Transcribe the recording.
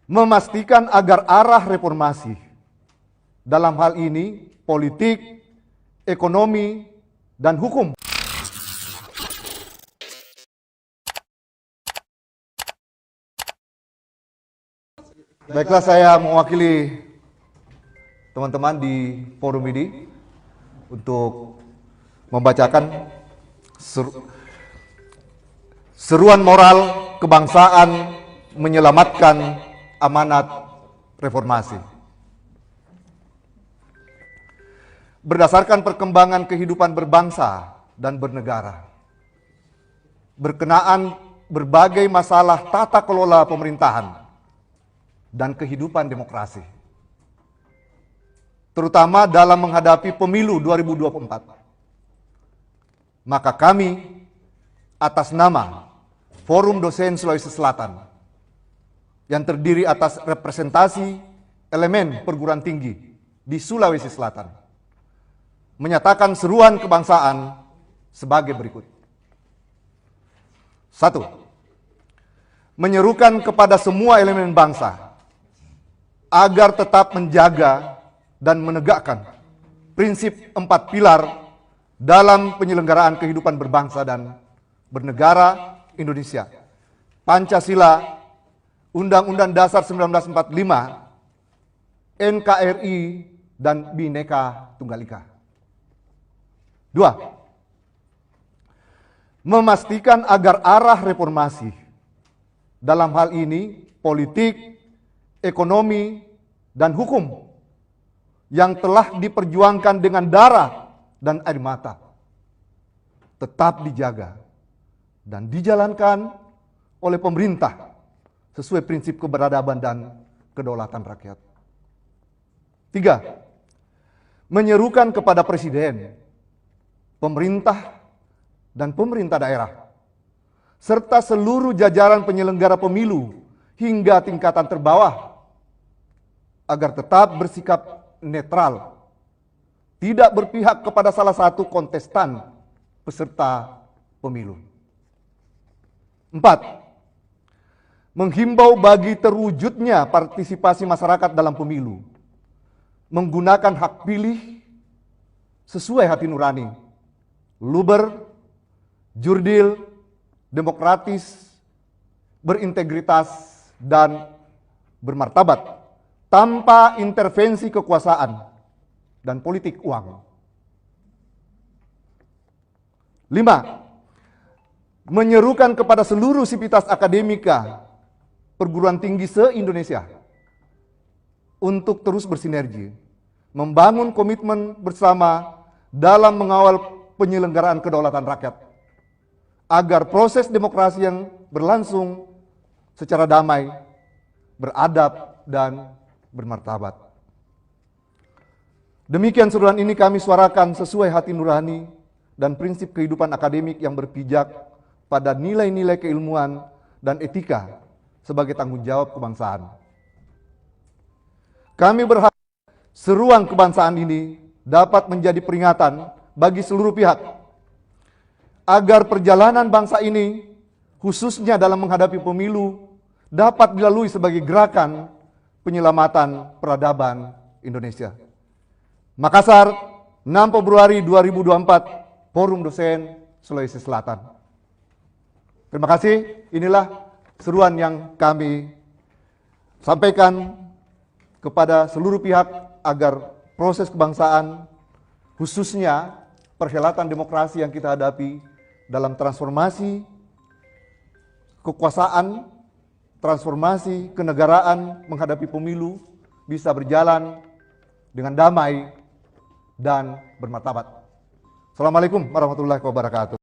memastikan agar arah reformasi dalam hal ini politik, ekonomi, dan hukum baiklah, saya mewakili teman-teman di forum ini untuk membacakan seruan moral kebangsaan menyelamatkan amanat reformasi. Berdasarkan perkembangan kehidupan berbangsa dan bernegara, berkenaan berbagai masalah tata kelola pemerintahan dan kehidupan demokrasi, terutama dalam menghadapi pemilu 2024, maka kami atas nama Forum Dosen Sulawesi Selatan yang terdiri atas representasi elemen perguruan tinggi di Sulawesi Selatan menyatakan seruan kebangsaan sebagai berikut. 1. Menyerukan kepada semua elemen bangsa agar tetap menjaga dan menegakkan prinsip 4 pilar dalam penyelenggaraan kehidupan berbangsa dan bernegara Indonesia: Pancasila, Undang-Undang Dasar 1945, NKRI, dan Bhinneka Tunggal Ika. 2. Memastikan agar arah reformasi dalam hal ini politik, ekonomi, dan hukum yang telah diperjuangkan dengan darah dan air mata tetap dijaga dan dijalankan oleh pemerintah sesuai prinsip keberadaban dan kedaulatan rakyat. 3. Menyerukan kepada Presiden, pemerintah, dan pemerintah daerah, serta seluruh jajaran penyelenggara pemilu hingga tingkatan terbawah agar tetap bersikap netral, tidak berpihak kepada salah satu kontestan peserta pemilu. 4. Menghimbau bagi terwujudnya partisipasi masyarakat dalam pemilu, menggunakan hak pilih sesuai hati nurani, luber, jurdil, demokratis, berintegritas, dan bermartabat tanpa intervensi kekuasaan dan politik uang. 5. Menyerukan kepada seluruh sivitas akademika perguruan tinggi se-Indonesia untuk terus bersinergi, membangun komitmen bersama dalam mengawal penyelenggaraan kedaulatan rakyat, agar proses demokrasi yang berlangsung secara damai, beradab, dan bermartabat. Demikian seruan ini kami suarakan sesuai hati nurani dan prinsip kehidupan akademik yang berpijak pada nilai-nilai keilmuan dan etika sebagai tanggung jawab kebangsaan. Kami berharap seruan kebangsaan ini dapat menjadi peringatan bagi seluruh pihak agar perjalanan bangsa ini, khususnya dalam menghadapi pemilu, dapat dilalui sebagai gerakan penyelamatan peradaban Indonesia. Makassar, 6 Februari 2024, Forum Dosen Sulawesi Selatan. Terima kasih. Inilah seruan yang kami sampaikan kepada seluruh pihak agar proses kebangsaan, khususnya perhelatan demokrasi yang kita hadapi dalam transformasi kekuasaan, transformasi kenegaraan menghadapi pemilu bisa berjalan dengan damai dan bermartabat. Assalamualaikum warahmatullahi wabarakatuh.